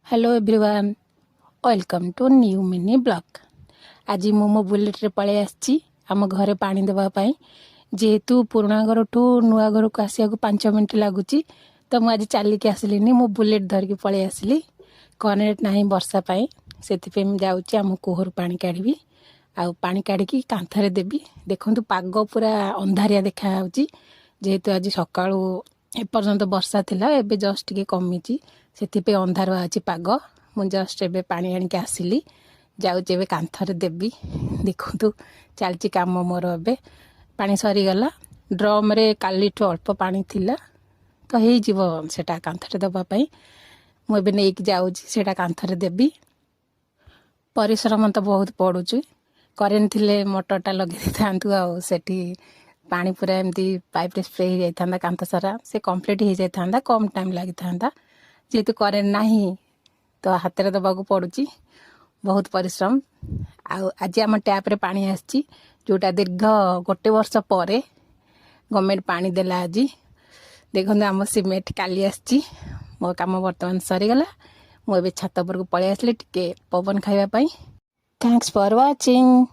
Hello everyone, welcome to new mini blog. आज मो bullet रे पळे आछि आम घरे पानी देबा पई। जेहेतु पुराना घर ठू नुआ घर को आसिया को 5 मिनिट लागुची, तो मु आज चलिक आसलिनी। मो बुलेट धरिकी पळे आसली। कनेक्ट नाही वर्षा पई, सेति पे मु जाउची आम कुहर पानी काढबी। आ पानी काढिकी कांथरे देबी। देखंतु पाग पूरा अंधारिया देखा आउची। जेहेतु आज सकाळू एपर्यंत वर्षा थिला, एबे जस्ट टिके कमिची। सेति अंधार अच्छी पाग। मुझे जस्ट एबे पानी आनिक आसिली, जाऊँचे एबे कांथरे देबी। देखु चलची काम मोर। एबे पानी सरीगला। ड्रम रे कालीठू अल्प पानी थिला, तो हो जीव सेटा कांथरे दबापाई। मुझे नहीं जाऊँगी सेटा कांथरे देबी। परिश्रम तो बहुत पड़ुची। करेन्ट थिले मोटरटा लगे थांतु आ सेठी पानी पूरा एमती पाइप रे स्प्रे हो जाता कांथ सारा, से कंप्लीट हो जाता, कम टाइम लगी था। जेहेतु करेन्ट नाही तो हाथ में दबाक पड़ुची। बहुत परिश्रम। आज आम टैप रे पानी आसी, जोटा दीर्घ 1 वर्ष पर गवर्नमेंट पानी देला। आज देखो आम सीमेंट काली आसी। मो काम बर्तमान सरीगला। मुझे छात पर पलि आसली टिके पवन खाइबा पई। Thanks for watching.